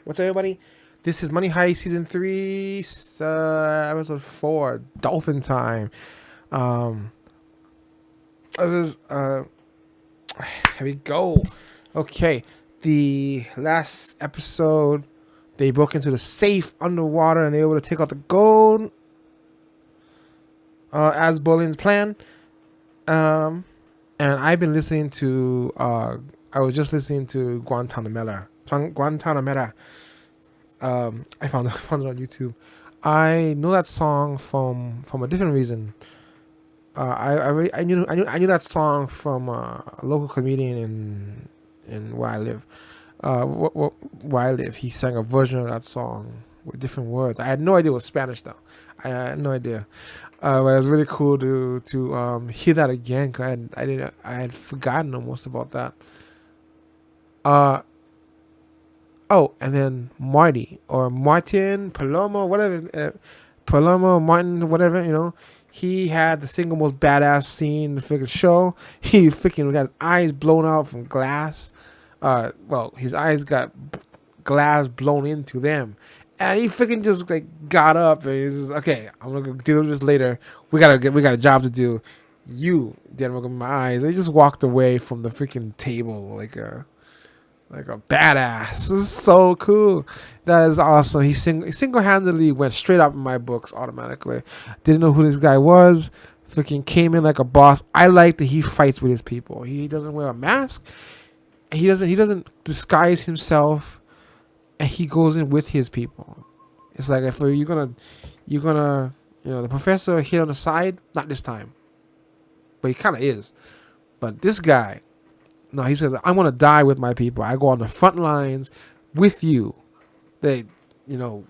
What's up, everybody? This is Money Heist Season 3, Episode 4, Dolphin Time. Here we go. Okay, the last episode, they broke into the safe underwater and they were able to take out the gold as Bolin's plan. And I've been listening to, I was just listening to Guantanamera. I found it on YouTube. I know that song from a different reason. I knew that song from a local comedian in where I live. Where I live, he sang a version of that song with different words. I had no idea it was Spanish though. I had no idea. But it was really cool to hear that again. Cause I had forgotten almost about that. Oh, and then Marty or Martin Palomo, whatever, Palomo Martin, whatever, you know, he had the single most badass scene in the freaking show. He freaking got his eyes blown out from glass. Well, his eyes got glass blown into them, and he freaking just like got up and he's just, okay, I'm gonna deal with this later. We got a job to do. You didn't look in my eyes. He just walked away from the freaking table like a badass. This is so cool. That is awesome. He single-handedly went straight up in my books automatically. Didn't know who this guy was. Freaking came in like a boss. I like that he fights with his people. He doesn't wear a mask. He doesn't disguise himself, and he goes in with his people. It's like if you're gonna, you know, the professor hit on the side. Not this time, but he kind of is. But this guy. No, he says, I'm going to die with my people. I go on the front lines with you. They, you know,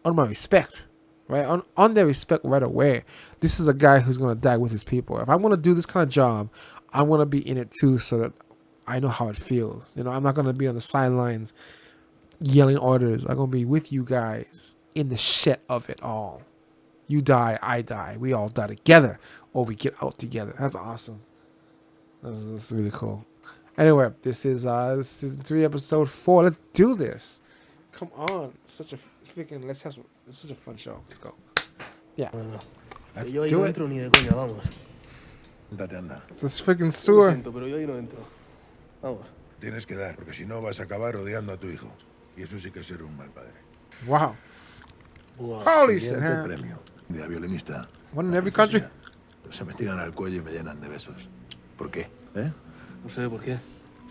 on my respect, right? On their respect right away. This is a guy who's going to die with his people. If I'm going to do this kind of job, I want to be in it too so that I know how it feels. You know, I'm not going to be on the sidelines yelling orders. I'm going to be with you guys in the shit of it all. You die, I die. We all die together or we get out together. That's awesome. That's really cool. Anyway, this is Season 3, Episode 4. Let's do this. Come on. It's such a freaking, it's such a fun show. Let's go. Yeah. Let's do it. It's this freaking sewer. Tienes que dar, porque si no vas a acabar odiando a tu hijo. Y eso sí que es ser un mal padre. Wow. Holy shit, man. Premio de violinista. One in every country. Se me tiran al cuello y me llenan de besos. ¿Por qué? ¿Eh? No sé por qué.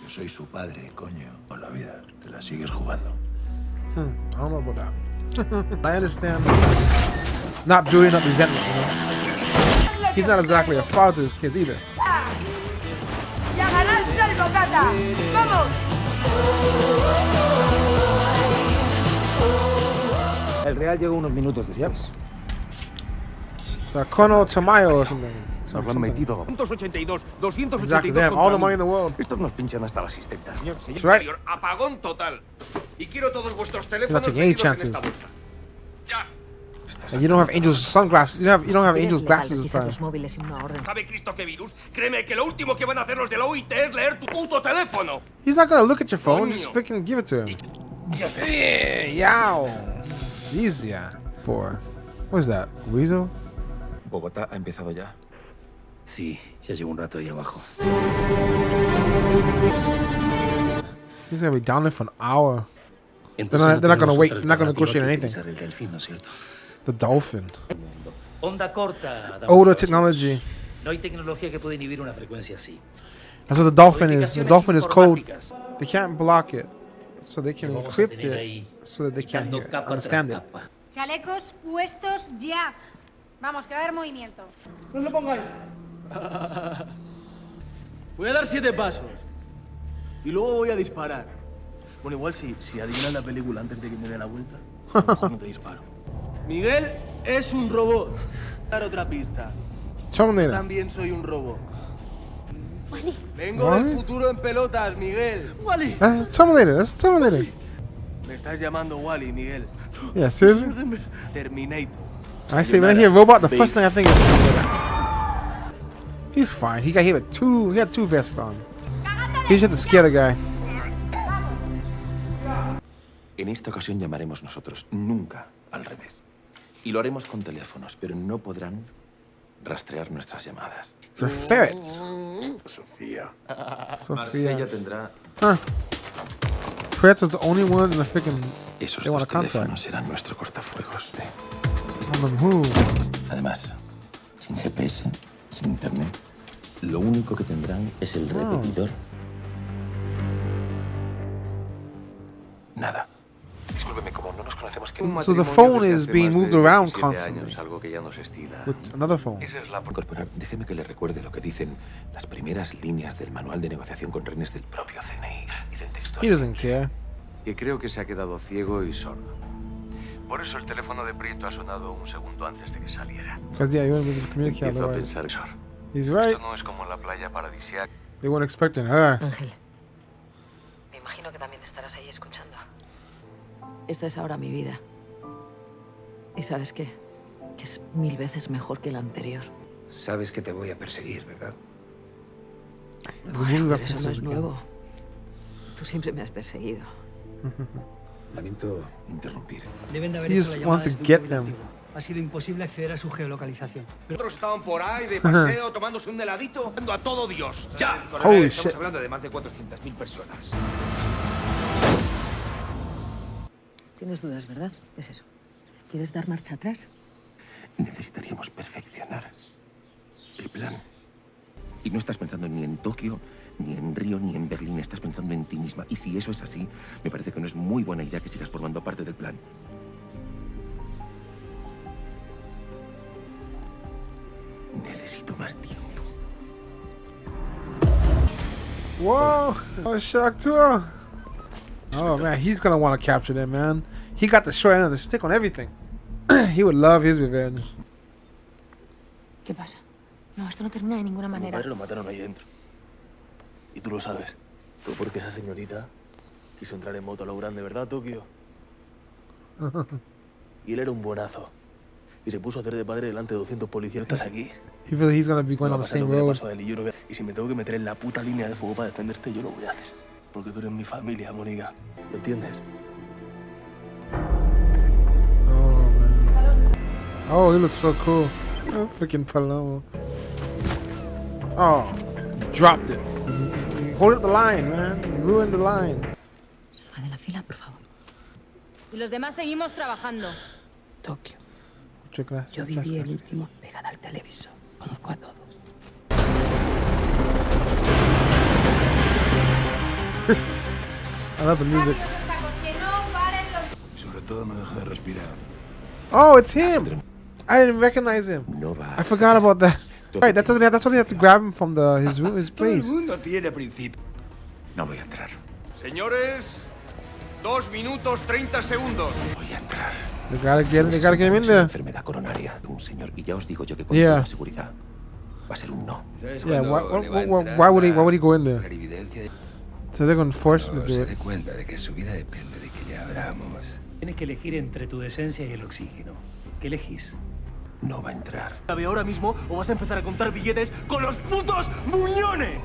Yo soy su padre, coño. Con la vida te la sigues jugando. I don't know about that. I understand not building up resentment, you know? He's not exactly a father to his kids either. El Real llegó unos minutos después. The Colonel Tamayo or something. Nos lo han metido. 282, 282. Exactly, they have all the money in the world. Estos nos pinchan hasta la asistenta. Señor right. Mayor, apagón total. Y quiero todos vuestros You're teléfonos not taking any metidos en chances. esta bolsa. Ya. And you don't have Angel's sunglasses. You don't have Angel's glasses this time. ¿Sabe Cristo qué virus? Créeme que lo último que van a hacer los de la OIT es leer tu puto teléfono. He's not gonna look at your phone. Just freaking give it to him. Yow. Jeez, yeah. What is that? Weasel? ¿Bogotá ha empezado ya? Sí, ya llevo un rato ahí abajo. He's gonna be down there for an hour. They're not gonna wait. They're not gonna negotiate anything. El delfín, ¿no es cierto? The Dolphin. Onda corta. Older technology. No hay tecnología que pueda inhibir una frecuencia así. That's what the Dolphin is. The Dolphin is code. They can't block it, so they can encrypt it, so that they can't hear it, understand it. Chalecos puestos ya. Vamos, que va a haber movimiento. No lo pongáis. Voy a dar 7 pasos. Y luego voy a disparar. Bueno, igual si adivinas la película antes de que me dé la vuelta, a lo mejor no te disparo. Miguel es un robot. Dar otra pista. Terminator. También soy un robot. Wally. Vengo del futuro en pelotas, Miguel. Wally. That's Terminator. That's Terminator. Me estás llamando Wally, Miguel. Yeah, seriously? Terminator. I say when I hear robot, the first thing I think is Terminator. He's fine. He had two vests on. He just had to scare the guy. En esta ocasión llamaremos nosotros, nunca al revés. Y lo haremos con teléfonos, pero no podrán rastrear nuestras llamadas. It's a ferret. Sofía. Marsella Sophia. tendrá... Huh. Ferret is the only one in the freaking. Esos They want dos to contact. teléfonos serán nuestro cortafuegos. On them who? Además, sin GPS, sin internet, lo único que tendrán es el repetidor. Nada. Discúlpeme, como no nos conocemos, que So the phone is being moved around constantly algo que ya nos estila. with another phone. Esa es la incorporar. Déjeme que le recuerde lo que dicen las primeras líneas del manual de negociación con rehenes del propio CNI y del texto. He doesn't care. que creo que se ha quedado ciego y sordo. Por eso el teléfono de Prieto ha sonado un segundo antes de que saliera. Because yeah, you wouldn't be able to communicate Empiezo a otherwise. pensar, Sor, He's right. esto no es como la playa paradisíaca. They weren't expecting her. Ángel, me imagino que también estarás ahí escuchando. Esta es ahora mi vida. ¿Y sabes qué? Que es 1000 veces mejor que la anterior. Sabes que te voy a perseguir, ¿verdad? The Bueno, movie pero eso no references es again. nuevo. Tú siempre me has perseguido. Lamento Interrumpir. Deben de haber He hecho just la wants llamada to desde un get móvil them. antiguo. Ha sido imposible acceder a su geolocalización. Pero Otros estaban por ahí de paseo, tomándose un heladito, dando a todo Dios. ¡Ya! Holy Estamos shit. hablando de más de 400.000 personas. Tienes dudas, ¿verdad? Es eso. ¿Quieres dar marcha atrás? Necesitaríamos perfeccionar el plan. Y no estás pensando ni en Tokio, ni en Río, ni en Berlín. Estás pensando en ti misma. Y si eso es así, me parece que no es muy buena idea que sigas formando parte del plan. Necesito más tiempo. Whoa! I was shocked too. Oh man, he's gonna want to capture them, man. He got the short end of the stick on everything. He would love his revenge. ¿Qué pasa? No, esto no termina de ninguna Mi manera. padre lo mataron ahí dentro. Y tú lo sabes. Todo porque esa señorita quiso entrar en moto a lo grande, ¿verdad, Tokio? Y él era un buenazo. Y se puso a hacer de padre delante de 200 policías. ¿Estás aquí? He feels he's gonna be going No on va the a pasar same lo que le road. pasó a él y yo lo voy a- Y si me tengo que meter en la puta línea de fuego para defenderte, yo lo voy a hacer. Porque tú eres mi familia, Mónica. ¿Lo entiendes? Oh man. Oh, he looks so cool. Oh, freaking Palomo. Oh, he dropped it. He hold up the line, man. He ruined the line. Salga de la fila, por favor. Y los demás seguimos trabajando. Tokio. Muchas gracias. Yo muchas viví el gracias. último pegada al televisor. Conozco a todos. I love the music. Que no paren los... Sobre todo no deja de respirar. Oh, it's him. I didn't recognize him. No va. I forgot about that. Right, that's why they have to grab him from his room, his Todo el place. mundo tiene principio. No voy a entrar. Señores, 2 minutos 30 segundos. Voy a entrar. They gotta get him in Es una there. enfermedad coronaria de un señor. Y ya os digo yo que con Yeah. toda seguridad va a ser un no. Yeah, why would he go in there? Evidencia de So they're gonna force him to do se it. dé cuenta de que su vida depende de que le abramos. tienes que elegir entre tu decencia y el oxígeno. ¿Qué elegís? No va a entrar. ¿Sabe ahora mismo o vas a empezar a contar billetes con los putos muñones?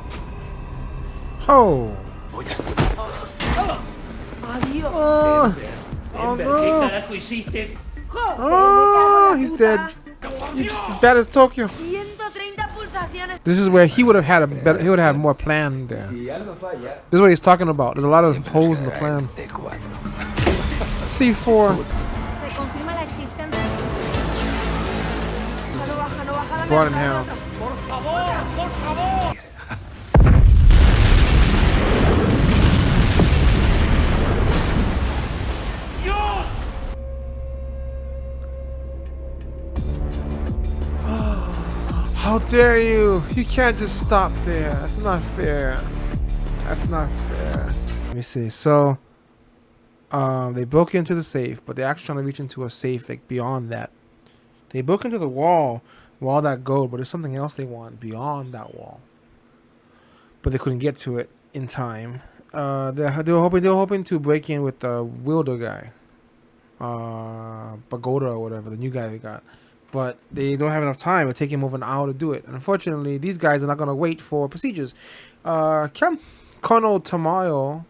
Oh. ¡Adiós! Oh no. Oh, he's dead. He's just as bad as Tokyo. 130 pulsaciones. This is where he would have had a better. He would have had more plan there. This is what he's talking about. There's a lot of holes in the plan. C4. C4. Se confirma la existencia. No baja, no baja. Dame Brought in otra, hell. otra. How dare you? You can't just stop there. That's not fair. That's not fair. Let me see. So, they broke into the safe, but they're actually trying to reach into a safe like beyond that. They broke into the wall that gold, but there's something else they want beyond that wall. But they couldn't get to it in time. They were hoping to break in with the Wilder guy, Pagoda or whatever, the new guy they got. But they don't have enough time. It'll take him over an hour to do it. And unfortunately, these guys are not going to wait for procedures. Colonel Tamayo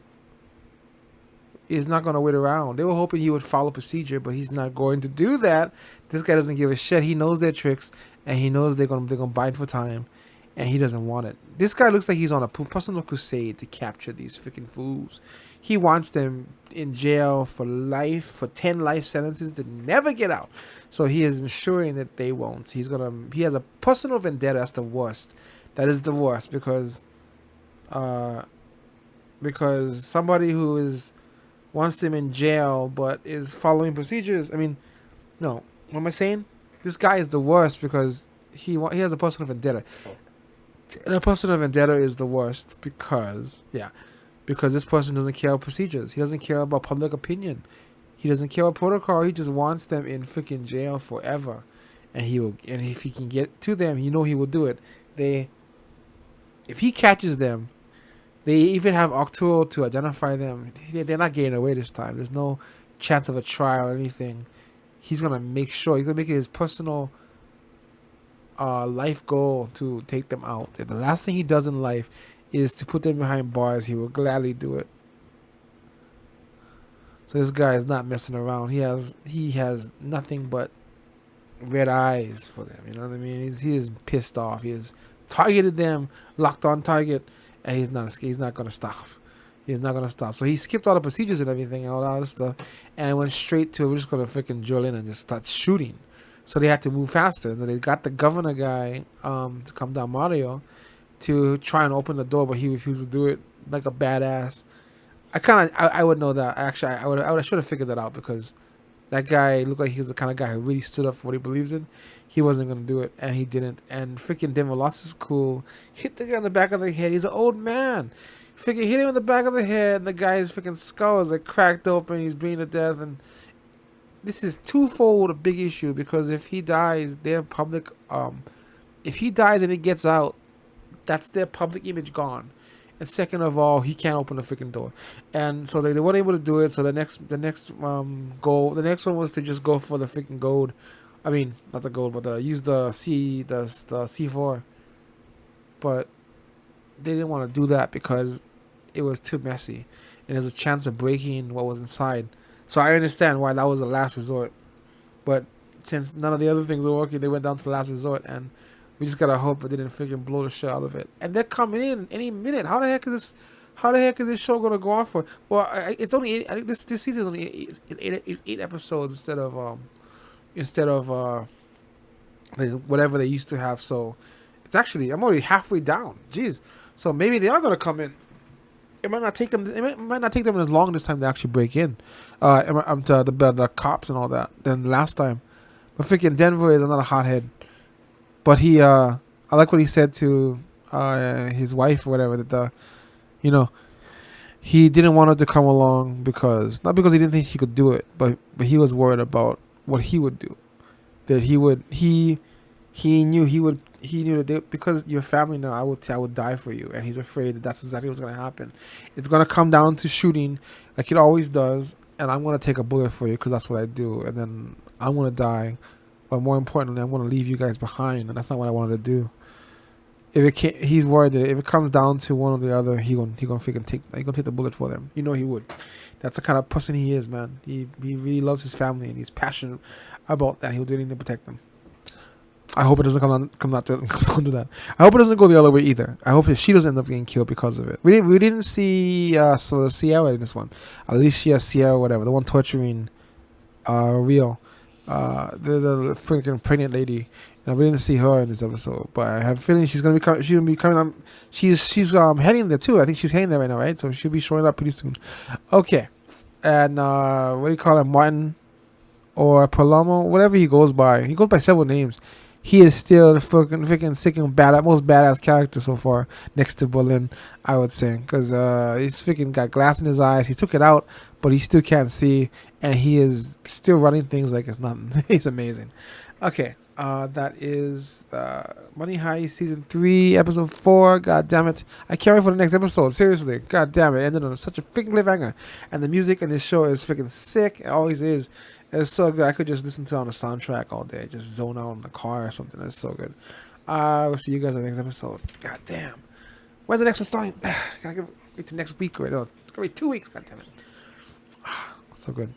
He's not gonna wait around. They were hoping he would follow procedure, but he's not going to do that. This guy doesn't give a shit. He knows their tricks, and he knows they're gonna bite for time, and he doesn't want it. This guy looks like he's on a personal crusade to capture these freaking fools. He wants them in jail for life, for 10 life sentences to never get out. So he is ensuring that they won't. He has a personal vendetta. That's the worst. That is the worst because somebody who wants them in jail but is following procedures. I mean, no. What am I saying? This guy is the worst because he has a personal vendetta. And a personal vendetta is the worst because this person doesn't care about procedures. He doesn't care about public opinion. He doesn't care about protocol. He just wants them in freaking jail forever. And if he can get to them, he will do it. If he catches them, they even have Arturo to identify them. They're not getting away this time. There's no chance of a trial or anything. He's gonna make sure. He's gonna make it his personal life goal to take them out. If the last thing he does in life is to put them behind bars, he will gladly do it. So this guy is not messing around. He has nothing but red eyes for them. You know what I mean? He is pissed off. He has targeted them, locked on target, and he's not gonna stop. He's not gonna stop. So he skipped all the procedures and everything and all that other stuff, and went straight to, we're just gonna freaking drill in and just start shooting. So they had to move faster. So they got the governor guy to come down, Mario, to try and open the door, but he refused to do it like a badass. I would know that. Actually, I should have figured that out because that guy looked like he was the kind of guy who really stood up for what he believes in. He wasn't going to do it, and he didn't. And freaking Demolos is cool. Hit the guy in the back of the head. He's an old man. Freaking hit him in the back of the head, and the guy's freaking skull is like cracked open. He's bleeding to death, and this is twofold a big issue because if he dies, their public, if he dies and it gets out, that's their public image gone. And second of all, he can't open the freaking door. And so they weren't able to do it. So the next one was to just go for the freaking gold. I mean, not the gold, but use the C4. But they didn't want to do that because it was too messy. And there's a chance of breaking what was inside. So I understand why that was the last resort. But since none of the other things were working, they went down to the last resort. And we just gotta hope that they didn't freaking blow the shit out of it. And they're coming in any minute. How the heck is this show gonna go on for? Well, it's only 8, I think this season is only 8 episodes instead of whatever they used to have. So it's actually, I'm already halfway down. Jeez. So maybe they are gonna come in. It might not take them. It might not take them as long this time to actually break in. To the cops and all that than last time. But freaking Denver is another hothead. But I like what he said to his wife or whatever, that he didn't want her to come along not because he didn't think he could do it, but he was worried about what he would do. That he knew that because you're family now, I would die for you, and he's afraid that that's exactly what's gonna happen. It's gonna come down to shooting, like it always does, and I'm gonna take a bullet for you because that's what I do, and then I'm gonna die. But more importantly, I'm going to leave you guys behind, and that's not what I wanted to do. He's worried that if it comes down to one or the other, he gonna take the bullet for them. He would. That's the kind of person he is, man. He really loves his family, and he's passionate about that. He'll do anything to protect them. I hope it doesn't come down to that. I hope it doesn't go the other way either. I hope she doesn't end up getting killed because of it. We didn't see Sierra in this one. Alicia, Sierra, whatever, the one torturing Rio. The freaking pregnant lady. We didn't see her in this episode, but I have a feeling she's gonna be coming up. She's heading there too. I think she's heading there right now, right? So she'll be showing up pretty soon. Okay, and what do you call him, Martin or Palomo, whatever he goes by. He goes by several names. He is still the freaking sick and most badass character so far, next to Berlin, I would say, because he's freaking got glass in his eyes. He took it out, but he still can't see, and he is still running things like it's nothing. He's amazing. Okay, that is Money Heist season 3, episode 4. God damn it! I can't wait for the next episode. Seriously, god damn it! It ended on such a freaking cliffhanger, and the music in this show is freaking sick. It always is. It's so good. I could just listen to it on the soundtrack all day, just zone out in the car or something. It's so good. We'll see you guys in the next episode. God damn. When's the next one starting? Can I wait till next week or no? It's gonna be 2 weeks. God damn it. So good.